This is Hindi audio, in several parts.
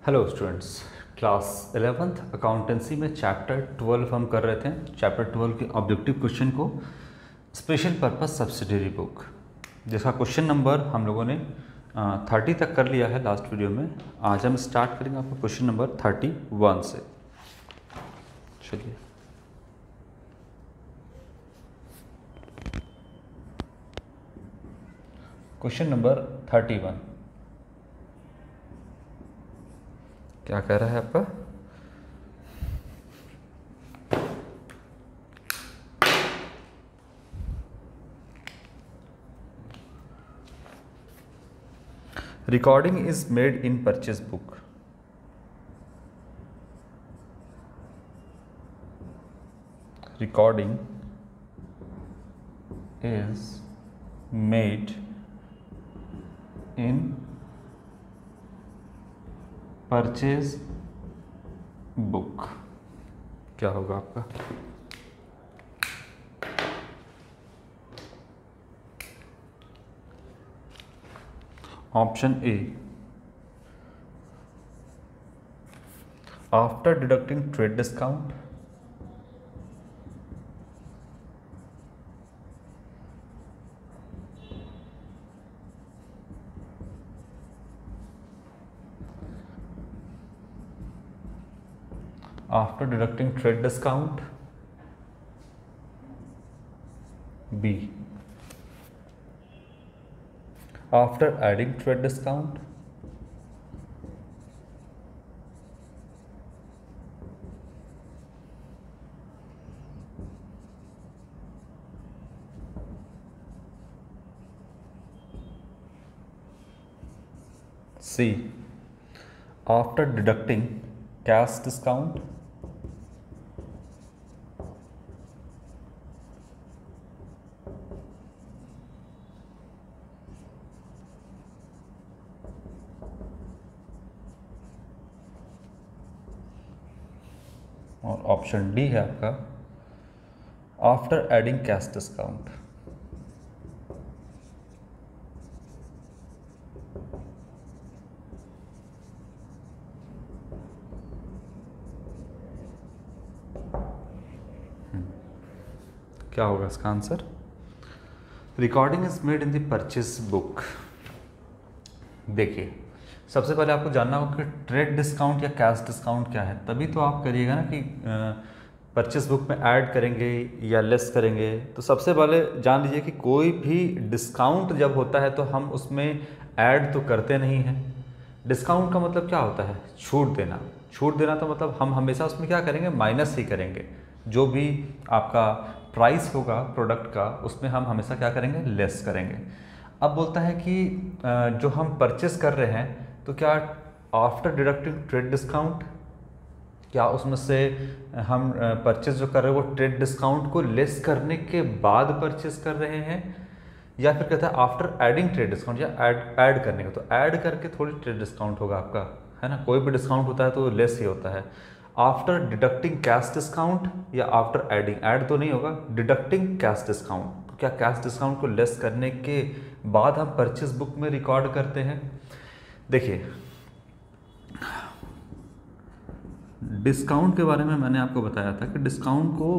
Hello students, class 11th accountancy में चैप्टर 12 हम कर रहे थे। चैप्टर 12 के ऑब्जेक्टिव क्वेश्चन को स्पेशल पर्पस सब्सिडियरी बुक, जिसका क्वेश्चन नंबर हम लोगों ने 30 तक कर लिया है लास्ट वीडियो में। आज हम स्टार्ट करेंगे आपका क्वेश्चन नंबर 31 से। चलिए, क्वेश्चन नंबर 31 क्या कह रहा है आपका? Recording is made in purchase book. Recording is made in purchase book। क्या होगा आपका? Option A, after deducting trade discount, after deducting trade discount, B, after adding trade discount, C, after deducting cash discount, और ऑप्शन डी है आपका आफ्टर एडिंग कैश डिस्काउंट। क्या होगा इसका answer? Recording is made in the purchase book. देखिए, सबसे पहले आपको जानना होगा कि ट्रेड डिस्काउंट या कैश डिस्काउंट क्या है, तभी तो आप करिएगा ना कि परचेस बुक में ऐड करेंगे या लेस करेंगे। तो सबसे पहले जान लीजिए कि कोई भी डिस्काउंट जब होता है तो हम उसमें ऐड तो करते नहीं हैं। डिस्काउंट का मतलब क्या होता है? छूट देना। छूट देना तो मतलब हम हमेशा उसमें क्या करेंगे? माइनस ही करेंगे। जो भी आपका प्राइस होगा प्रोडक्ट का, उसमें हम हमेशा क्या करेंगे? लेस करेंगे। अब बोलता है कि जो हम परचेस कर रहे हैं तो क्या आफ्टर डिडक्टिंग ट्रेड डिस्काउंट, क्या उसमें से हम परचेस जो कर रहे हैं वो ट्रेड डिस्काउंट को लेस करने के बाद परचेस कर रहे हैं, या फिर कहता है आफ्टर एडिंग ट्रेड डिस्काउंट, या ऐड करने का। तो ऐड करके थोड़ी ट्रेड डिस्काउंट होगा आपका, है ना। कोई भी डिस्काउंट होता है तो लेस ही होता है। आफ्टर डिडक्टिंग कैश डिस्काउंट या आफ्टर एडिंग, ऐड तो नहीं होगा, डिडक्टिंग कैश डिस्काउंट। तो क्या कैश डिस्काउंट को लेस करने के बाद हम परचेस बुक में रिकॉर्ड करते हैं? देखिए, डिस्काउंट के बारे में मैंने आपको बताया था कि डिस्काउंट को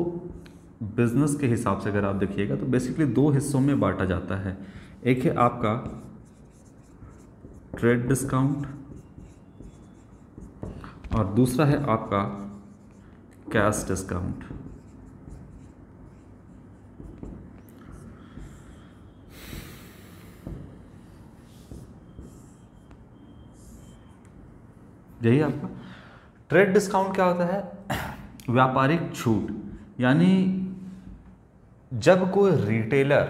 बिजनेस के हिसाब से अगर आप देखिएगा तो बेसिकली दो हिस्सों में बांटा जाता है। एक है आपका ट्रेड डिस्काउंट और दूसरा है आपका कैश डिस्काउंट। यही आपका ट्रेड डिस्काउंट क्या होता है? व्यापारिक छूट। यानी जब कोई रिटेलर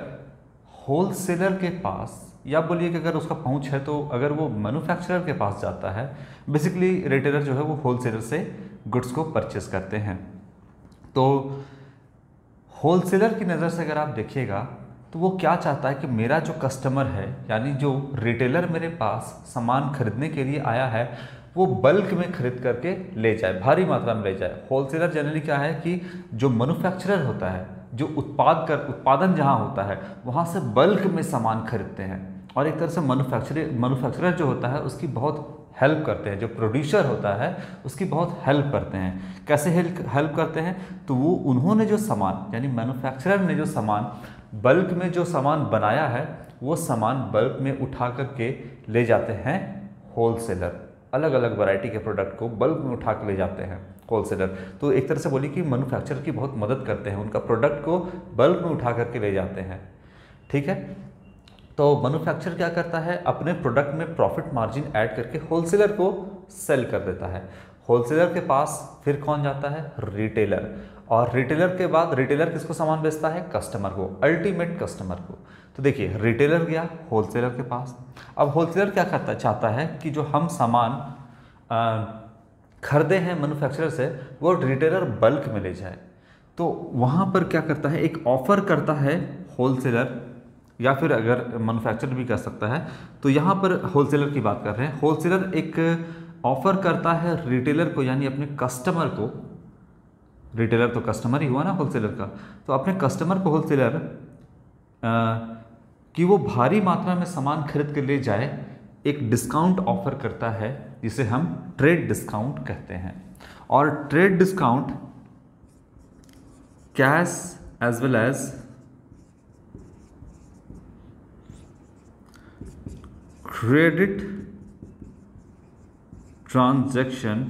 होलसेलर के पास, या बोलिए कि अगर उसका पहुंच है तो अगर वो मैन्युफैक्चरर के पास जाता है, बेसिकली रिटेलर जो है वो होलसेलर से गुड्स को परचेस करते हैं। तो होलसेलर की नज़र से अगर आप देखिएगा तो वो क्या चाहता है कि मेरा जो कस्टमर है, यानी जो रिटेलर मेरे पास सामान खरीदने के लिए आया है, वो बल्क में खरीद करके ले जाए, भारी मात्रा में ले जाए। होलसेलर जनरली क्या है कि जो मैन्युफैक्चरर होता है, जो उत्पादन जहाँ होता है वहाँ से बल्क में सामान खरीदते हैं, और एक तरह से मैन्युफैक्चरर जो होता है उसकी बहुत हेल्प करते हैं, जो प्रोड्यूसर होता है उसकी बहुत हेल्प करते हैं। कैसे हेल्प करते हैं? तो वो उन्होंने जो सामान यानी मैन्युफैक्चरर ने जो सामान बल्क में जो सामान बनाया है वो सामान बल्क में उठा करके ले जाते हैं होलसेलर। अलग अलग वैरायटी के प्रोडक्ट को बल्क में उठा के ले जाते हैं होलसेलर। तो एक तरह से बोलिए कि मैन्युफैक्चरर की बहुत मदद करते हैं, उनका प्रोडक्ट को बल्क में उठा करके ले जाते हैं। ठीक है, तो मैन्युफैक्चरर क्या करता है, अपने प्रोडक्ट में प्रॉफिट मार्जिन ऐड करके होलसेलर को सेल कर देता है। होलसेलर के पास फिर कौन जाता है? रिटेलर। और रिटेलर के बाद रिटेलर किसको सामान बेचता है? कस्टमर को, अल्टीमेट कस्टमर को। तो देखिए रिटेलर गया होलसेलर के पास। अब होलसेलर क्या करता चाहता है कि जो हम सामान खरीदे हैं मैन्युफैक्चरर से वो रिटेलर बल्क में ले जाए। तो वहाँ पर क्या करता है, एक ऑफर करता है होलसेलर, या फिर अगर मैन्युफैक्चरर भी कर सकता है। तो यहाँ पर होलसेलर की बात कर रहे हैं। होलसेलर एक ऑफर करता है रिटेलर को, यानी अपने कस्टमर को। रिटेलर तो कस्टमर ही हुआ ना होलसेलर का। तो अपने कस्टमर को होलसेलर कि वो भारी मात्रा में सामान खरीद के ले जाए, एक डिस्काउंट ऑफर करता है जिसे हम ट्रेड डिस्काउंट कहते हैं। और trade discount cash as well as credit transaction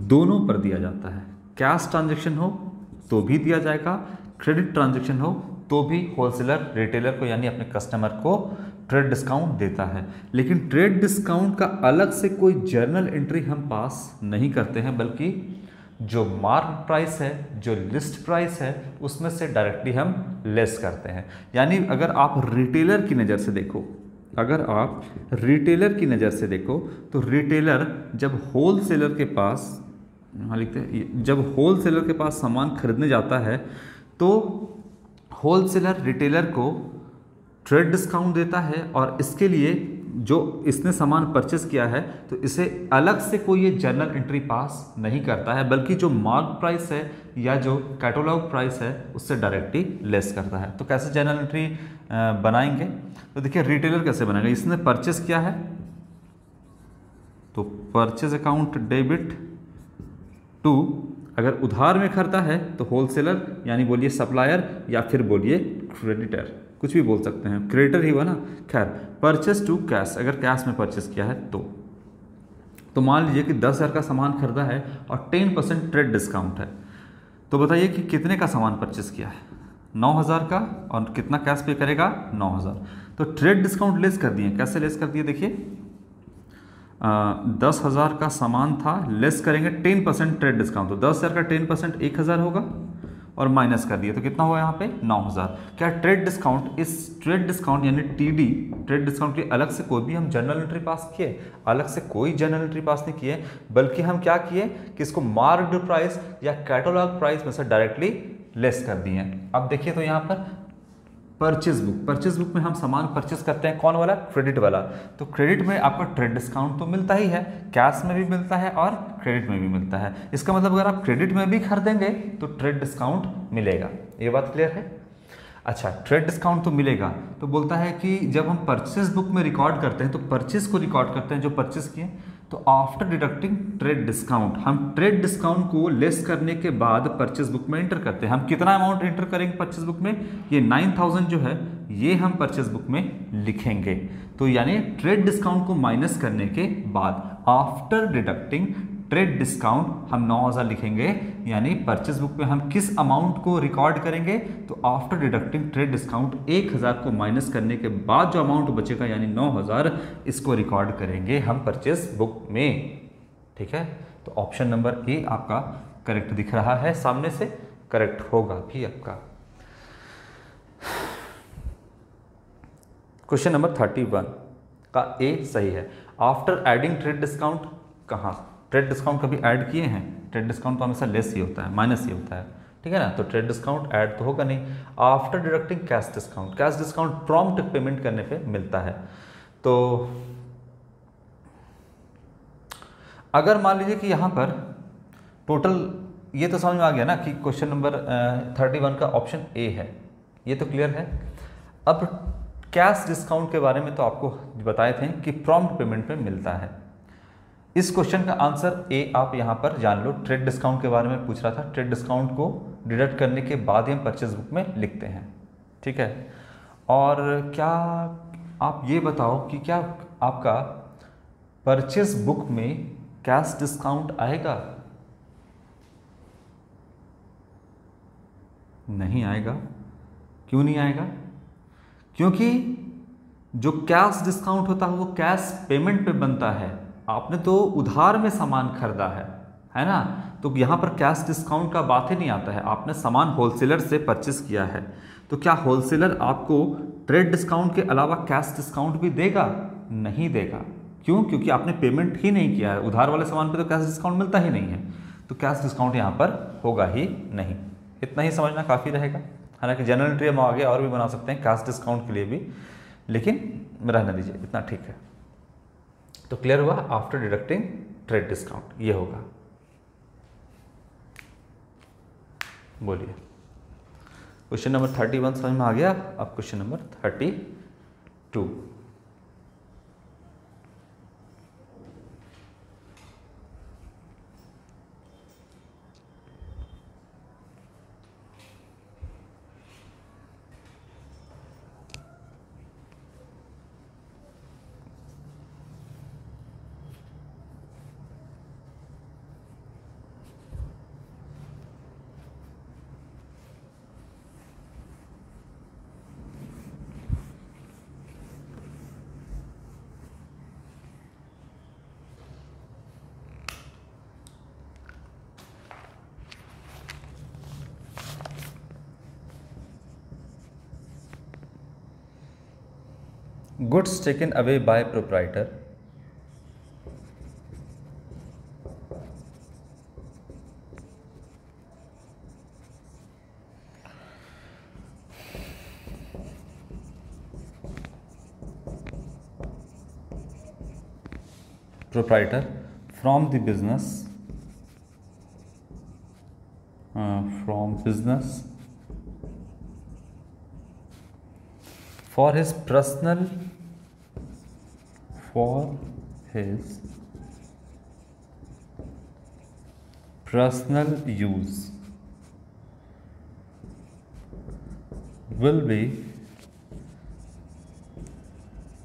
दोनों पर दिया जाता है। कैश ट्रांजैक्शन हो तो भी दिया जाएगा, क्रेडिट ट्रांजैक्शन हो तो भी होलसेलर रिटेलर को यानी अपने कस्टमर को ट्रेड डिस्काउंट देता है। लेकिन ट्रेड डिस्काउंट का अलग से कोई जर्नल एंट्री हम पास नहीं करते हैं, बल्कि जो मार्क प्राइस है, जो लिस्ट प्राइस है, उसमें से डायरेक्टली हम लेस करते हैं। यानी अगर आप रिटेलर की नज़र से देखो, अगर आप रिटेलर की नज़र से देखो तो रिटेलर जब होलसेलर के पास, यहाँ लिखते हैं, जब होलसेलर के पास सामान खरीदने जाता है तो होलसेलर रिटेलर को ट्रेड डिस्काउंट देता है। और इसके लिए जो इसने सामान परचेस किया है तो इसे अलग से कोई ये जर्नल एंट्री पास नहीं करता है, बल्कि जो मार्क प्राइस है या जो कैटलॉग प्राइस है उससे डायरेक्टली लेस करता है। तो कैसे जर्नल एंट्री बनाएंगे? तो देखिए रिटेलर कैसे बनाएगा, इसने परचेस किया है तो परचेज अकाउंट डेबिट टू, अगर उधार में खरीदा है तो होलसेलर यानी बोलिए सप्लायर या फिर बोलिए क्रेडिटर, कुछ भी बोल सकते हैं, क्रेडिटर ही हुआ ना। खैर परचेस टू कैश, अगर कैश में परचेस किया है तो मान लीजिए कि 10,000 का सामान खरीदा है और 10% ट्रेड डिस्काउंट है। तो बताइए कि कितने का सामान परचेस किया है? 9,000 का। और कितना कैश पे करेगा? 9,000। तो ट्रेड डिस्काउंट लेस कर दिए। कैसे लेस कर दिए? देखिए 10,000 का सामान था, लेस करेंगे 10% ट्रेड डिस्काउंट, तो 10,000 का 10% 1,000 होगा और माइनस कर दिए तो कितना हुआ यहाँ पे? 9,000। क्या ट्रेड डिस्काउंट, इस ट्रेड डिस्काउंट यानी टीडी, ट्रेड डिस्काउंट के अलग से कोई भी हम जर्नल एंट्री पास किए? अलग से कोई जर्नल एंट्री पास नहीं किए, बल्कि हम क्या किए कि इसको मार्क्ड प्राइस या कैटलॉग प्राइस में से डायरेक्टली लेस कर दिए। अब देखिए तो यहाँ पर परचेज बुक, परचेज बुक में हम सामान परचेज करते हैं, कौन वाला? क्रेडिट वाला। तो क्रेडिट में आपका ट्रेड डिस्काउंट तो मिलता ही है, कैश में भी मिलता है और क्रेडिट में भी मिलता है। इसका मतलब अगर आप क्रेडिट में भी खरीदेंगे तो ट्रेड डिस्काउंट मिलेगा। ये बात क्लियर है? अच्छा, ट्रेड डिस्काउंट तो मिलेगा। तो बोलता है कि जब हम परचेज बुक में रिकॉर्ड करते हैं तो परचेज को रिकॉर्ड करते हैं जो परचेज किए, तो आफ्टर डिडक्टिंग ट्रेड डिस्काउंट, हम ट्रेड डिस्काउंट को लेस करने के बाद परचेज बुक में एंटर करते हैं। हम कितना अमाउंट एंटर करेंगे परचेज बुक में? ये 9,000 जो है ये हम परचेज बुक में लिखेंगे। तो यानी ट्रेड डिस्काउंट को माइनस करने के बाद आफ्टर डिडक्टिंग ट्रेड डिस्काउंट हम 9,000 लिखेंगे। यानी परचेज बुक में हम किस अमाउंट को रिकॉर्ड करेंगे? तो आफ्टर डिडक्टिंग ट्रेड डिस्काउंट 1,000 को माइनस करने के बाद जो अमाउंट बचेगा यानी 9,000, इसको रिकॉर्ड करेंगे हम परचेज बुक में। ठीक है, तो ऑप्शन नंबर ए आपका करेक्ट दिख रहा है, सामने से करेक्ट होगा भी आपका। क्वेश्चन नंबर 31 का ए सही है। आफ्टर एडिंग ट्रेड डिस्काउंट, कहाँ ट्रेड डिस्काउंट कभी ऐड किए हैं? ट्रेड डिस्काउंट तो हमेशा लेस ही होता है, माइनस ही होता है। ठीक है ना, तो ट्रेड डिस्काउंट ऐड तो होगा नहीं। After deducting cash discount, cash discount prompt payment करने पे मिलता है। तो अगर मान लीजिए कि यहाँ पर टोटल, ये तो समझ में आ गया ना कि क्वेश्चन नंबर 31 का ऑप्शन ए है, ये तो क्लियर है। अब कैश डिस्काउंट के बारे में तो आपको बताए थे कि प्रॉम्प्ट पेमेंट पे मिलता है। इस क्वेश्चन का आंसर ए आप यहाँ पर जान लो, ट्रेड डिस्काउंट के बारे में पूछ रहा था। ट्रेड डिस्काउंट को डिडक्ट करने के बाद ही हम परचेज बुक में लिखते हैं, ठीक है। और क्या आप ये बताओ कि क्या आपका परचेज बुक में कैश डिस्काउंट आएगा? नहीं आएगा। क्यों नहीं आएगा? क्योंकि जो कैश डिस्काउंट होता है वो कैश पेमेंट पे बनता है। आपने तो उधार में सामान खरीदा है ना, तो यहाँ पर कैश डिस्काउंट का बात ही नहीं आता है। आपने सामान होलसेलर से परचेस किया है, तो क्या होलसेलर आपको ट्रेड डिस्काउंट के अलावा कैश डिस्काउंट भी देगा? नहीं देगा। क्यों? क्योंकि आपने पेमेंट ही नहीं किया है। उधार वाले सामान पे तो कैश डिस्काउंट मिलता ही नहीं है, तो कैश डिस्काउंट यहाँ पर होगा ही नहीं। इतना ही समझना काफ़ी रहेगा। हालांकि जनरल एंट्री हम आगे और भी बना सकते हैं कैश डिस्काउंट के लिए भी, लेकिन रहने दीजिए, इतना ठीक है। तो क्लियर हुआ? आफ्टर डिडक्टिंग ट्रेड डिस्काउंट ये होगा। बोलिए, क्वेश्चन नंबर 31 समझ में आ गया? अब question number 32। Goods taken away by proprietor from the business for his personal use will be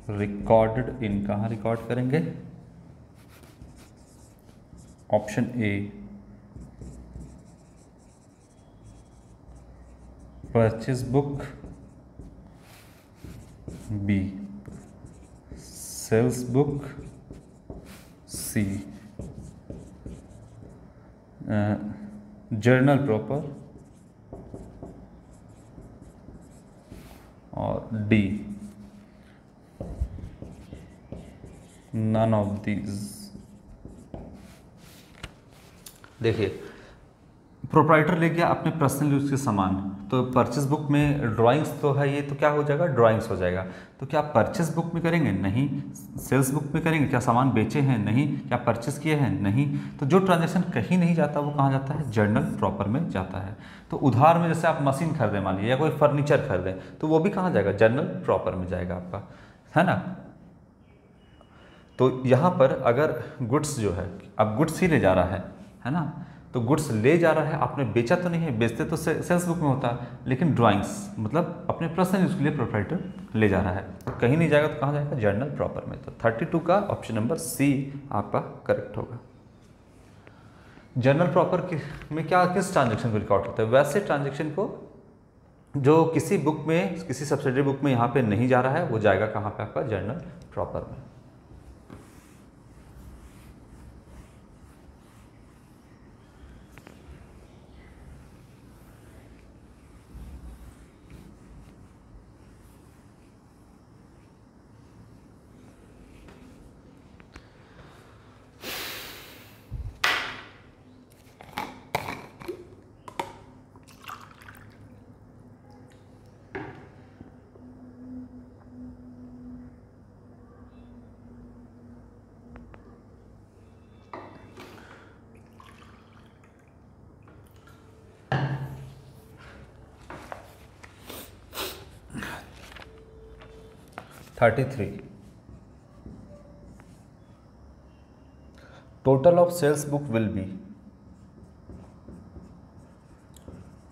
recorded in, कहाँ रिकॉर्ड करेंगे? Option A purchase book, B sales book, C journal proper, और डी नन ऑफ दीज। देखिए, प्रोप्राइटर ले गया अपने पर्सनल यूज के सामान, तो परचेज बुक में ड्राइंग्स तो है, ये तो क्या हो जाएगा? ड्राइंग्स हो जाएगा। तो क्या परचेज बुक में करेंगे? नहीं। सेल्स बुक में करेंगे? क्या सामान बेचे हैं? नहीं। क्या परचेज किए हैं? नहीं। तो जो ट्रांजैक्शन कहीं नहीं जाता वो कहाँ जाता है? जर्नल प्रॉपर में जाता है। तो उधार में जैसे आप मशीन खरीदें मान लीजिए, या कोई फर्नीचर खरीदें, तो वो भी कहाँ जाएगा? जर्नल प्रॉपर में जाएगा आपका, है ना। तो यहाँ पर अगर गुड्स जो है, अब गुड्स ही ले जा रहा है ना, तो गुड्स ले जा रहा है, आपने बेचा तो नहीं है, बेचते तो सेल्स बुक में होता है, लेकिन ड्राइंग्स मतलब अपने पर्सनल यूज के लिए प्रोप्राइटर ले जा रहा है, तो कहीं नहीं जाएगा, तो कहाँ जाएगा? जर्नल प्रॉपर में। तो 32 का ऑप्शन नंबर सी आपका करेक्ट होगा। जर्नल प्रॉपर में क्या, किस ट्रांजेक्शन को रिकॉर्ड करता है? वैसे ट्रांजेक्शन को जो किसी बुक में, किसी सब्सिडरी बुक में यहाँ पे नहीं जा रहा है, वो जाएगा कहाँ पे? आपका जर्नल प्रॉपर में। Total of sales book will be,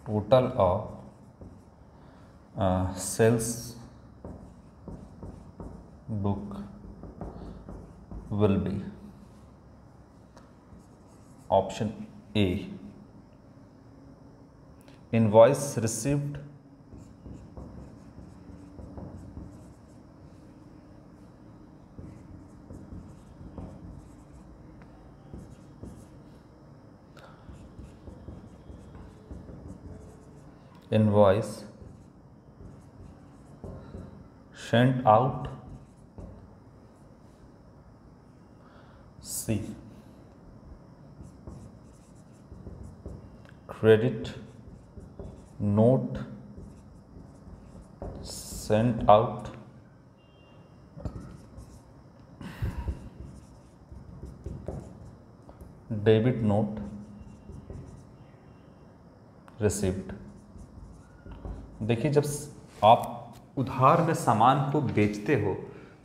total of sales book will be, option A invoice received invoice sent out, C credit note sent out, debit note received। देखिए, जब आप उधार में सामान को बेचते हो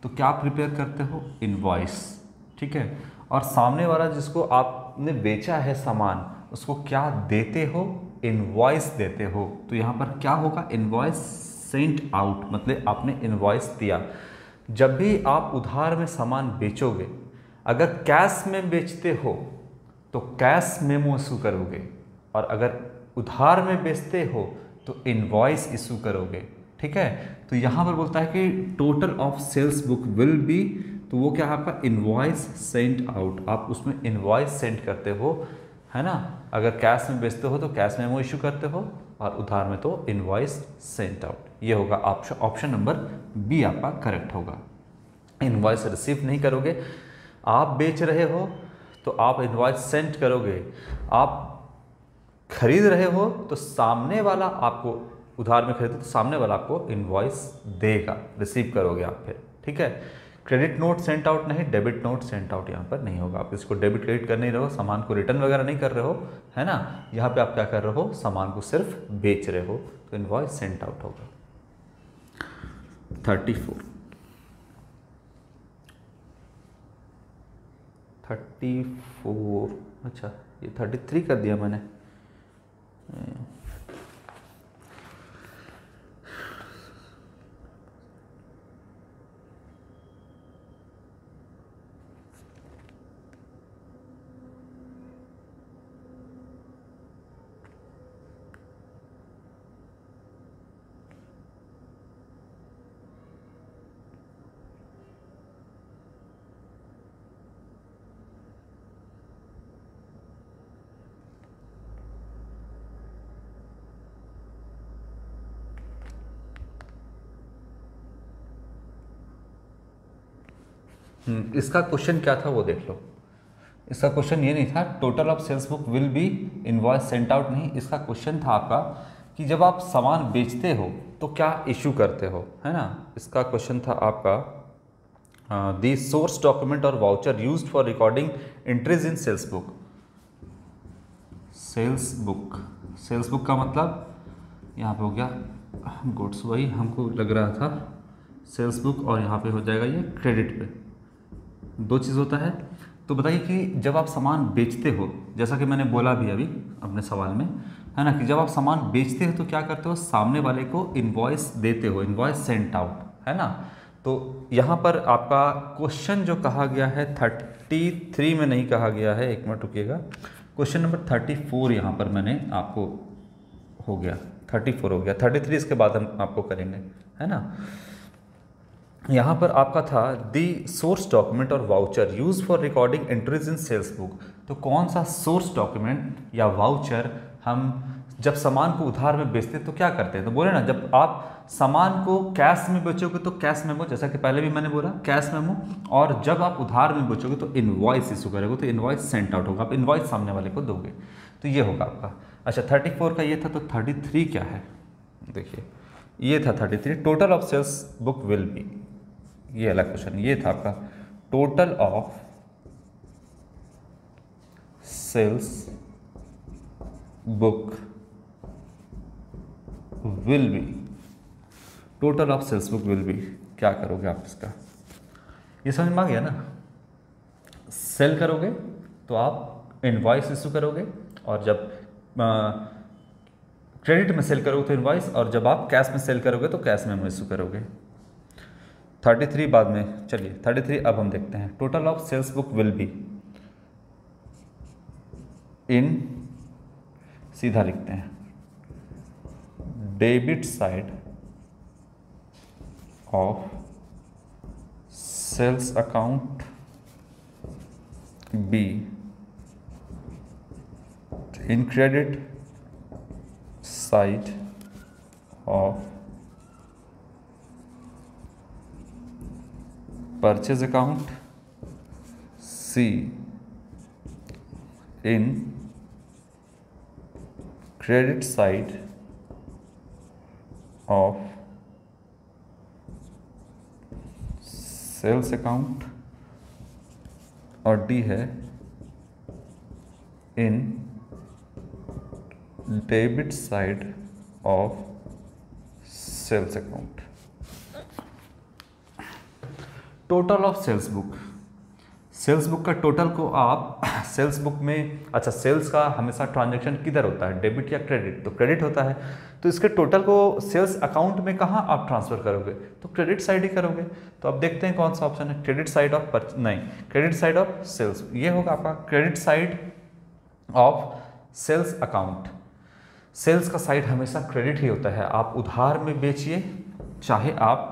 तो क्या प्रिपेयर करते हो? इनवॉइस, ठीक है। और सामने वाला जिसको आपने बेचा है सामान, उसको क्या देते हो? इनवॉइस देते हो। तो यहाँ पर क्या होगा? इनवॉइस सेंट आउट, मतलब आपने इनवॉइस दिया। जब भी आप उधार में सामान बेचोगे, अगर कैश में बेचते हो तो कैश मेमो इशू करोगे, और अगर उधार में बेचते हो तो इनवॉइस इशू करोगे, ठीक है। तो यहाँ पर बोलता है कि total of sales book will be, तो वो क्या है आपका? Invoice sent out. आप उसमें इनवॉइस सेंड करते हो, है ना। अगर कैश में बेचते हो तो कैश मेमो इशू करते हो, और उधार में तो इनवॉइस सेंट आउट। ये होगा ऑप्शन नंबर बी आपका करेक्ट होगा। इनवॉइस रिसीव नहीं करोगे, आप बेच रहे हो तो आप इनवॉइस सेंड करोगे। आप खरीद रहे हो तो सामने वाला आपको, उधार में खरीदो तो सामने वाला आपको इनवॉइस देगा, रिसीव करोगे आप फिर, ठीक है। क्रेडिट नोट सेंट आउट नहीं, डेबिट नोट सेंट आउट यहाँ पर नहीं होगा। आप इसको डेबिट क्रेडिट कर नहीं रहे हो, सामान को रिटर्न वगैरह नहीं कर रहे हो, है ना। यहाँ पे आप क्या कर रहे हो? सामान को सिर्फ बेच रहे हो, तो इनवॉइस सेंट आउट होगा। 34, अच्छा ये 33 कर दिया मैंने। इसका क्वेश्चन क्या था वो देख लो। इसका क्वेश्चन ये नहीं था total of sales book will be invoice sent out, नहीं। इसका क्वेश्चन था आपका कि जब आप सामान बेचते हो तो क्या इशू करते हो, है ना। इसका क्वेश्चन था आपका दी सोर्स डॉक्यूमेंट और voucher used for recording entries in sales book. Sales book का मतलब यहाँ पे हो गया गुड्स, वही हमको लग रहा था सेल्स बुक, और यहाँ पे हो जाएगा ये क्रेडिट पे। दो चीज़ होता है। तो बताइए कि जब आप सामान बेचते हो, जैसा कि मैंने बोला भी अभी अपने सवाल में, है ना, कि जब आप सामान बेचते हो तो क्या करते हो? सामने वाले को इनवॉइस देते हो, इनवॉइस सेंट आउट, है ना। तो यहाँ पर आपका क्वेश्चन जो कहा गया है 33 में नहीं कहा गया है, एक मिनट रुकिएगा। क्वेश्चन नंबर 34 यहाँ पर मैंने आपको हो गया, 34 हो गया, 33 इसके बाद हम आपको करेंगे, है ना। यहाँ पर आपका था दी सोर्स डॉक्यूमेंट और voucher use for recording entries in sales book. तो कौन सा सोर्स डॉक्यूमेंट या वाउचर हम जब सामान को उधार में बेचते हैं तो क्या करते हैं? तो बोले ना, जब आप सामान को कैश में बेचोगे तो कैश मेमो, जैसा कि पहले भी मैंने बोला कैश मेमो, और जब आप उधार में बेचोगे तो इनवॉइस इशू करोगे, तो इनवॉइस सेंट आउट होगा, आप इनवॉइस सामने वाले को दोगे। तो ये होगा आपका। अच्छा 34 का ये था, तो 33 क्या है? देखिए ये था 33, total of sales book will be, ये अलग क्वेश्चन। ये था आपका total of sales book will be, total of sales book will be, क्या करोगे आप इसका? ये समझ में आ गया ना। सेल करोगे तो आप इनवॉइस इशू करोगे, और जब क्रेडिट में सेल करोगे तो इनवॉइस, और जब आप कैश में सेल करोगे तो कैश मेमो इशू करोगे। 33 बाद में, चलिए 33 अब हम देखते हैं। Total of sales book will be in, सीधा लिखते हैं, debit side of sales account B in credit side of purchase account C in credit side of sales account, और डी है in debit side of sales account. Total of sales book, sales book का टोटल को आप सेल्स बुक में, अच्छा सेल्स का हमेशा ट्रांजैक्शन किधर होता है, डेबिट या क्रेडिट, तो क्रेडिट होता है, तो इसके टोटल को सेल्स अकाउंट में कहाँ आप ट्रांसफर करोगे, तो क्रेडिट साइड ही करोगे। तो अब देखते हैं कौन सा ऑप्शन है, क्रेडिट साइड ऑफ नहीं, क्रेडिट साइड ऑफ सेल्स, ये होगा आपका credit side of sales account. Sales का साइड हमेशा क्रेडिट ही होता है, आप उधार में बेचिए चाहे आप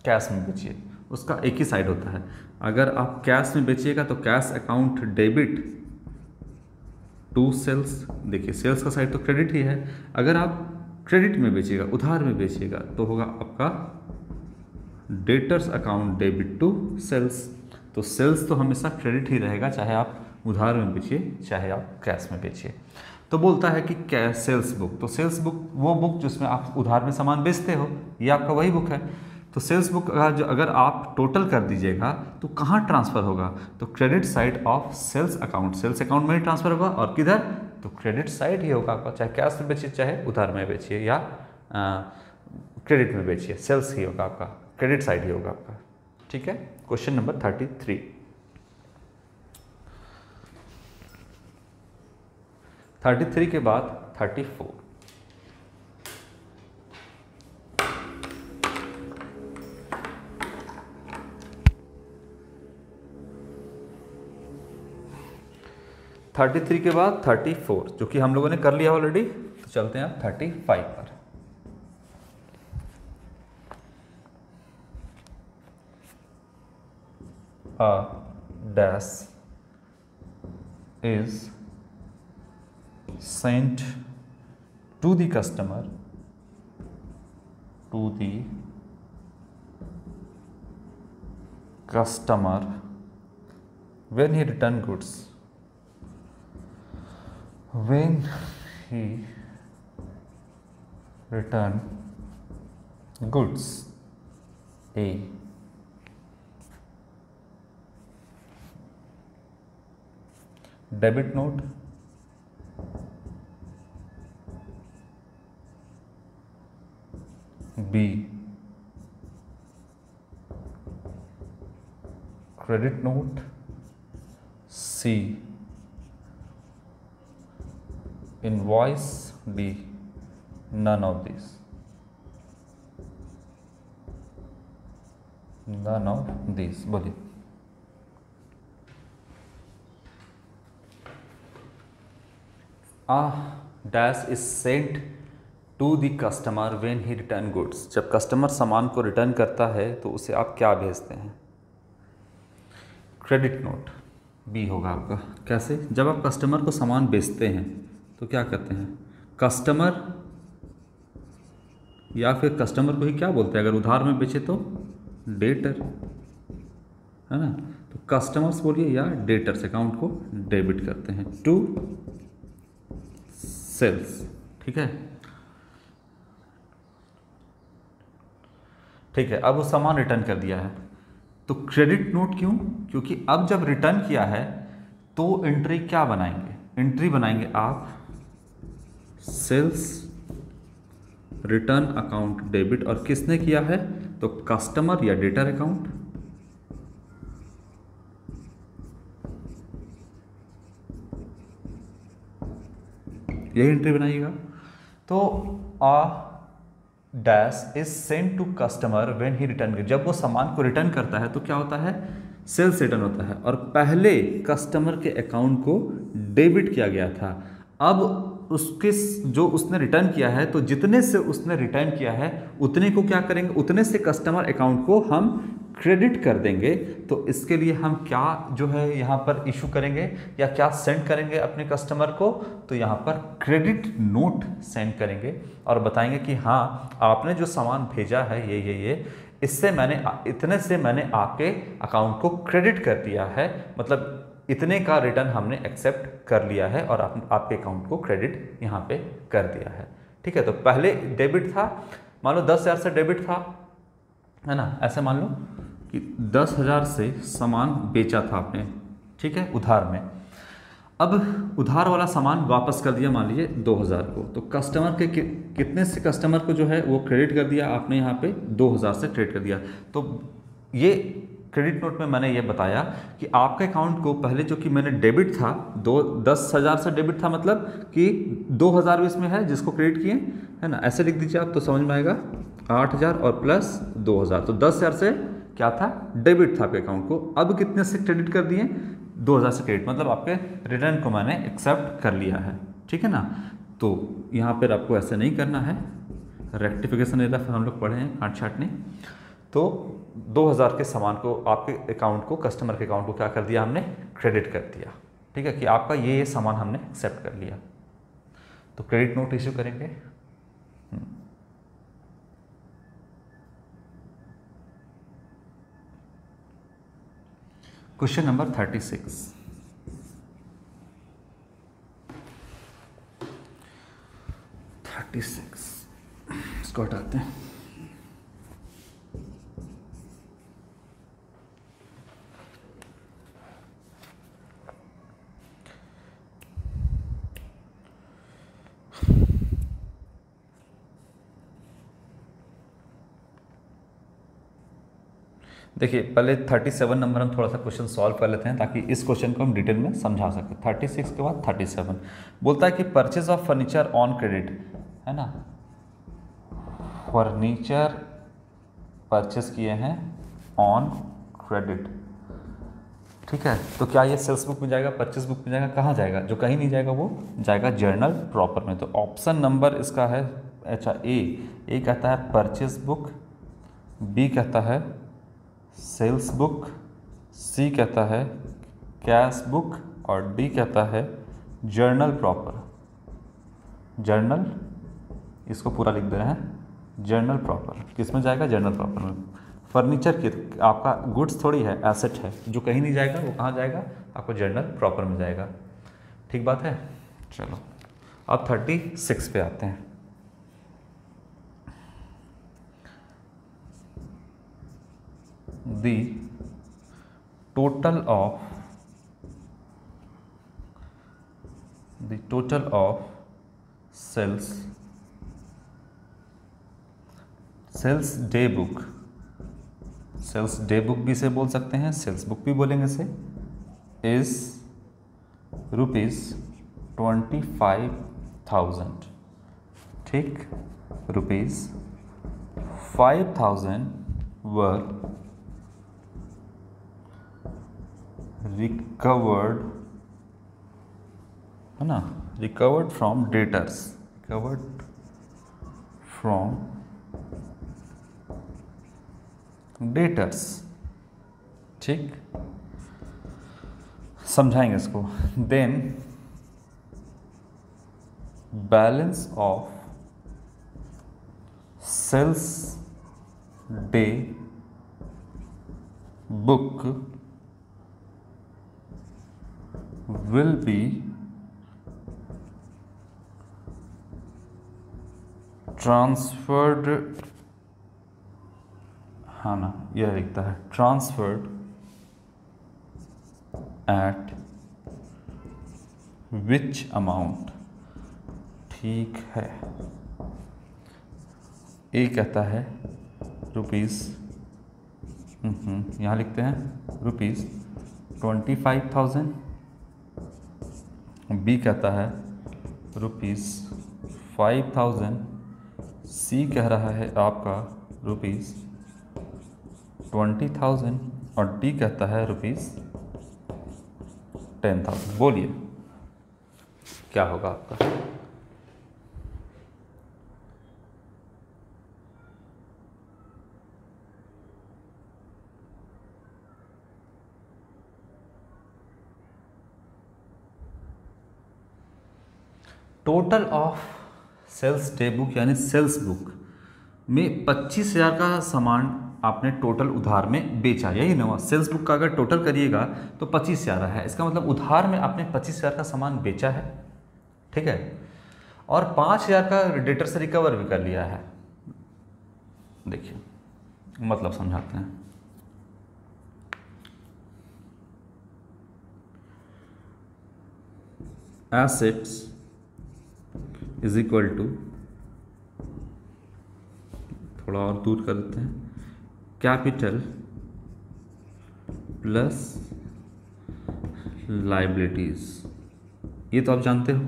कैश में बेचिए, उसका एक ही साइड होता है। अगर आप कैश में बेचिएगा तो cash account debit to sales, देखिए सेल्स का साइड तो क्रेडिट ही है। अगर आप क्रेडिट में बेचिएगा, उधार में बेचिएगा, तो होगा आपका debtors account debit to sales. तो सेल्स तो हमेशा क्रेडिट ही रहेगा, चाहे आप उधार में बेचिए चाहे आप कैश में बेचिए। तो बोलता है कि क्या सेल्स बुक, तो सेल्स बुक वो बुक जिसमें आप उधार में सामान बेचते हो, ये आपका वही बुक है। तो सेल्स बुक अगर आप टोटल कर दीजिएगा तो कहाँ ट्रांसफ़र होगा, तो credit side of sales account, sales account में ही ट्रांसफ़र होगा, और किधर, तो क्रेडिट साइड ही होगा आपका, चाहे कैश में बेचिए चाहे उधार में बेचिए या क्रेडिट में बेचिए, सेल्स ही होगा आपका, क्रेडिट साइड ही होगा आपका। ठीक है, क्वेश्चन नंबर 33। 33 के बाद 34। थर्टी थ्री के बाद 34, जो कि हम लोगों ने कर लिया ऑलरेडी। तो चलते हैं अब 35 पर। A dash is sent to the customer when he return goods. When he return goods, A, debit note, B, credit note, C, invoice, D, none of these. None of these. बोलिए। Dash is sent to the customer when he return goods. जब कस्टमर सामान को रिटर्न करता है तो उसे आप क्या भेजते हैं, क्रेडिट नोट, बी होगा आपका। कैसे, जब आप कस्टमर को सामान बेचते हैं तो क्या करते हैं, कस्टमर या फिर कस्टमर को ही क्या बोलते हैं, अगर उधार में बेचे तो डेटर, है ना, तो कस्टमर्स बोलिए या डेटर्स अकाउंट को डेबिट करते हैं टू सेल्स। ठीक है, ठीक है। अब वो सामान रिटर्न कर दिया है तो क्रेडिट नोट क्यों, क्योंकि अब जब रिटर्न किया है तो एंट्री क्या बनाएंगे, एंट्री बनाएंगे आप सेल्स रिटर्न अकाउंट डेबिट, और किसने किया है तो कस्टमर या डेटर अकाउंट, यही एंट्री बनाइएगा। तो a dash is send to customer when he return, जब वो सामान को रिटर्न करता है तो क्या होता है, सेल्स रिटर्न होता है, और पहले कस्टमर के अकाउंट को डेबिट किया गया था। अब उसके जो उसने रिटर्न किया है, तो जितने से उसने रिटर्न किया है उतने को क्या करेंगे, उतने से कस्टमर अकाउंट को हम क्रेडिट कर देंगे। तो इसके लिए हम क्या जो है यहाँ पर इशू करेंगे या क्या सेंड करेंगे अपने कस्टमर को, तो यहाँ पर क्रेडिट नोट सेंड करेंगे और बताएंगे कि हाँ आपने जो सामान भेजा है ये इससे मैंने इतने से मैंने आपके अकाउंट को क्रेडिट कर दिया है, मतलब इतने का रिटर्न हमने एक्सेप्ट कर लिया है और आपके अकाउंट को क्रेडिट यहाँ पे कर दिया है। ठीक है, तो पहले डेबिट था, मान लो 10,000 से डेबिट था, है ना, ऐसे मान लो कि 10,000 से सामान बेचा था आपने, ठीक है, उधार में। अब उधार वाला सामान वापस कर दिया मान लीजिए 2,000 को, तो कस्टमर के कितने से कस्टमर को जो है वो क्रेडिट कर दिया आपने, यहाँ पे 2,000 से क्रेडिट कर दिया। तो ये क्रेडिट नोट में मैंने ये बताया कि आपके अकाउंट को पहले जो कि मैंने डेबिट था 10,000 से डेबिट था, मतलब कि 2,000 भी इसमें है जिसको क्रेडिट किए, है ना, ऐसे लिख दीजिए आप तो समझ में आएगा। 8,000 और प्लस 2,000, तो 10,000 से क्या था, डेबिट था आपके अकाउंट को। अब कितने से क्रेडिट कर दिए, 2,000 से क्रेडिट, मतलब आपके रिटर्न को मैंने एक्सेप्ट कर लिया है। ठीक है ना, तो यहाँ पर आपको ऐसे नहीं करना है, रेक्टिफिकेशन एरर फिर हम लोग पढ़े हैं काट छाटने। तो 2,000 के सामान को आपके अकाउंट को, कस्टमर के अकाउंट को क्या कर दिया हमने, क्रेडिट कर दिया। ठीक है, कि आपका ये सामान हमने एक्सेप्ट कर लिया, तो क्रेडिट नोट इश्यू करेंगे। क्वेश्चन नंबर 36, इसको हटाते हैं। देखिए पहले 37 नंबर हम थोड़ा सा क्वेश्चन सॉल्व कर लेते हैं ताकि इस क्वेश्चन को हम डिटेल में समझा सकें। 36 के बाद 37 बोलता है कि purchase of furniture on credit, है ना, फर्नीचर परचेज किए हैं ऑन क्रेडिट। ठीक है, तो क्या ये सेल्स बुक में जाएगा, परचेज बुक में जाएगा, कहाँ जाएगा, जो कहीं नहीं जाएगा वो जाएगा जर्नल प्रॉपर में। तो ऑप्शन नंबर इसका है, अच्छा ए कहता है परचेज बुक, बी कहता है सेल्स बुक, सी कहता है कैश बुक और डी कहता है जर्नल प्रॉपर। जर्नल, इसको पूरा लिख दे रहे हैं, जर्नल प्रॉपर किस में जाएगा, जर्नल प्रॉपर में। फर्नीचर की आपका गुड्स थोड़ी है, एसेट है, जो कहीं नहीं जाएगा वो कहाँ जाएगा, आपको जर्नल प्रॉपर में जाएगा। ठीक बात है। चलो अब 36 पे आते हैं। The total of sales day book, sales day book भी से बोल सकते हैं, सेल्स बुक भी बोलेंगे से, इज ₹25,000। ठीक, ₹5,000 वर रिकवर्ड, है ना, recovered from debtors, recovered from debtors. ठीक, समझाएंगे इसको। Then balance of sales day book will be transferred, हाँ ना, यह लिखता है transferred at which amount। ठीक है, ए कहता है रुपीज़, यहाँ लिखते हैं ₹25,000, बी कहता है ₹5000, सी कह रहा है आपका ₹20,000 और डी कहता है ₹10,000। बोलिए क्या होगा आपका? Total of sales day book यानी सेल्स बुक में 25,000 का सामान आपने टोटल उधार में बेचा, यही ना? सेल्स बुक का अगर टोटल करिएगा तो 25,000 है, इसका मतलब उधार में आपने 25,000 का सामान बेचा है, ठीक है, और 5,000 का डेटर से रिकवर भी कर लिया है। देखिए मतलब समझाते हैं। एसेट्स इज इक्वल टू, थोड़ा और दूर कर देते हैं, कैपिटल प्लस लाइबिलिटीज। ये तो आप जानते हो।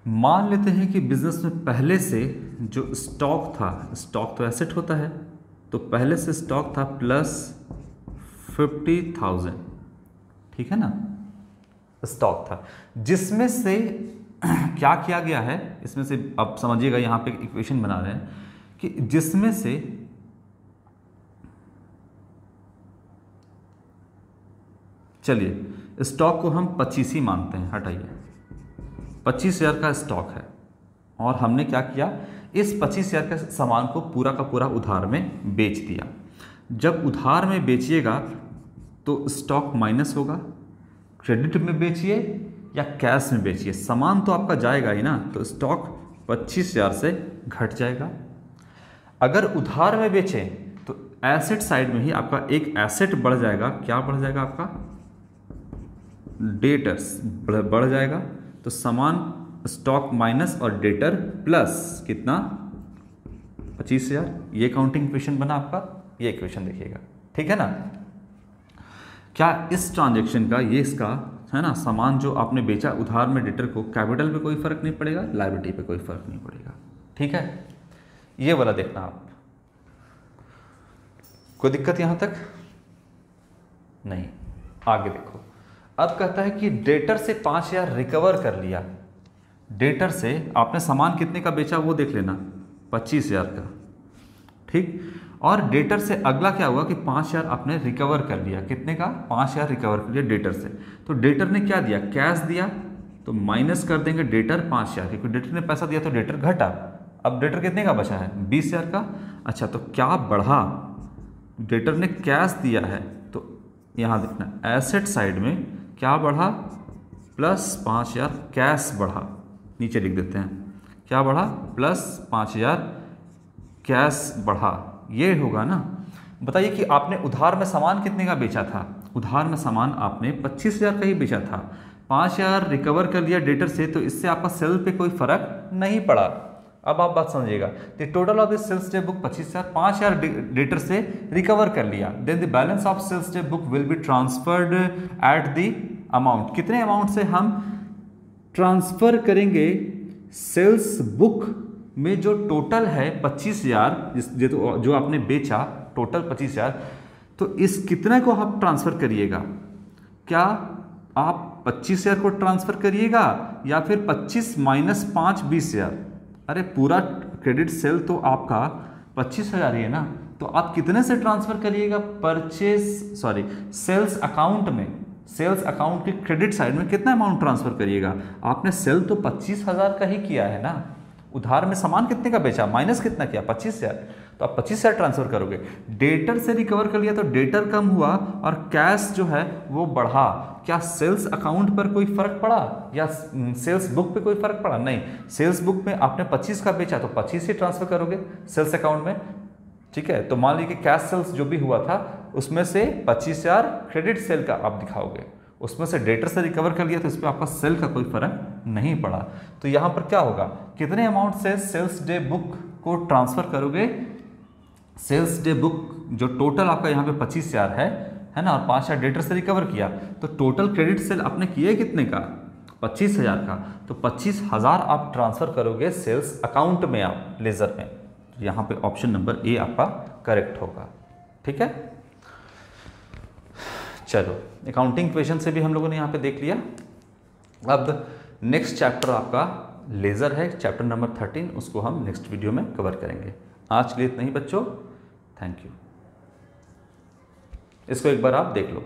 मान लेते हैं कि बिजनेस में पहले से जो स्टॉक था, स्टॉक तो एसेट होता है, तो पहले से स्टॉक था प्लस 50,000, ठीक है ना, स्टॉक था, जिसमें से क्या किया गया है, इसमें से अब समझिएगा, यहाँ पे इक्वेशन बना रहे हैं कि जिसमें से चलिए स्टॉक को हम 25 ही मानते हैं, हटाइए, 25,000 का स्टॉक है और हमने क्या किया, इस 25,000 के सामान को पूरा का पूरा उधार में बेच दिया। जब उधार में बेचिएगा तो स्टॉक माइनस होगा, क्रेडिट में बेचिए या कैश में बेचिए, सामान तो आपका जाएगा ही ना, तो स्टॉक 25,000 से घट जाएगा। अगर उधार में बेचें तो एसेट साइड में ही आपका एक एसेट बढ़ जाएगा, क्या बढ़ जाएगा आपका, डेटर्स बढ़ जाएगा, तो सामान स्टॉक माइनस और डेटर प्लस कितना, 25,000। ये काउंटिंग इक्वेशन बना आपका, ये इक्वेशन देखिएगा, ठीक है ना। क्या इस ट्रांजैक्शन का, ये इसका है ना, सामान जो आपने बेचा उधार में डेटर को, कैपिटल पे कोई फर्क नहीं पड़ेगा, लायबिलिटी पे कोई फर्क नहीं पड़ेगा, ठीक है। ये वाला देखना आप, कोई दिक्कत यहां तक नहीं। आगे देखो, अब कहता है कि डेटर से 5,000 रिकवर कर लिया। डेटर से आपने सामान कितने का बेचा वो देख लेना, 25,000 का, ठीक। और डेटर से अगला क्या हुआ कि 5,000 आपने रिकवर कर लिया, कितने का, 5,000 रिकवर कर लिया डेटर से। तो डेटर ने क्या दिया, कैश दिया, तो माइनस कर देंगे डेटर 5,000, क्योंकि डेटर ने पैसा दिया तो डेटर घटा। अब डेटर कितने का बचा है, 20,000 का। अच्छा, तो क्या बढ़ा, डेटर ने कैश दिया है, तो यहाँ देखना एसेट साइड में क्या बढ़ा, प्लस 5,000 कैश बढ़ा, नीचे लिख देते हैं, क्या बढ़ा, प्लस 5,000 कैश बढ़ा। ये होगा ना। बताइए कि आपने उधार में सामान कितने का बेचा था, उधार में सामान आपने 25,000 का ही बेचा था, 5,000 रिकवर कर लिया डेटर से, तो इससे आपका सेल पे कोई फर्क नहीं पड़ा। अब आप बात समझिएगा, the total of the sales day book 25,000, 5,000 debtor से रिकवर कर लिया, then the balance of sales day book will be transferred at the amount. कितने अमाउंट से हम ट्रांसफर करेंगे, सेल्स बुक में जो टोटल है 25,000 जो आपने बेचा, टोटल 25,000, तो इस कितने को आप ट्रांसफर करिएगा, क्या आप 25,000 को ट्रांसफर करिएगा या फिर 25 माइनस 5 20,000? अरे पूरा क्रेडिट सेल तो आपका 25,000 ही है ना, तो आप कितने से ट्रांसफर करिएगा, सेल्स अकाउंट में, सेल्स अकाउंट के क्रेडिट साइड में कितना अमाउंट ट्रांसफर करिएगा। आपने सेल तो 25,000 का ही किया है ना, उधार में सामान कितने का बेचा, माइनस कितना किया, 25,000, तो आप 25,000 ट्रांसफर करोगे। डेटर से रिकवर कर लिया तो डेटर कम हुआ और कैश जो है वो बढ़ा। क्या सेल्स अकाउंट पर कोई फर्क पड़ा या सेल्स बुक पे कोई फर्क पड़ा? नहीं, सेल्स बुक में आपने 25 का बेचा तो 25 ही ट्रांसफर करोगे सेल्स अकाउंट में, ठीक है। तो मान लीजिए कि कैश सेल्स जो भी हुआ था उसमें से 25,000 क्रेडिट सेल का आप दिखाओगे, उसमें से डेटर से रिकवर कर लिया तो इसमें आपका सेल का कोई फर्क नहीं पड़ा। तो यहाँ पर क्या होगा, कितने अमाउंट से सेल्स डे बुक को ट्रांसफर करोगे, सेल्स डे बुक जो टोटल आपका यहाँ पे 25,000 है ना, और 5,000 डेटर से रिकवर किया, तो टोटल क्रेडिट सेल आपने किए कितने का, 25,000 का, तो 25,000 आप ट्रांसफ़र करोगे सेल्स अकाउंट में, आप लेज़र में। यहाँ पे ऑप्शन नंबर ए आपका करेक्ट होगा। ठीक है, चलो अकाउंटिंग इक्वेशन से भी हम लोगों ने यहाँ पे देख लिया। अब नेक्स्ट चैप्टर आपका लेज़र है, चैप्टर नंबर 13, उसको हम नेक्स्ट वीडियो में कवर करेंगे। आज के लिए इतना ही बच्चों, थैंक यू। इसको एक बार आप देख लो।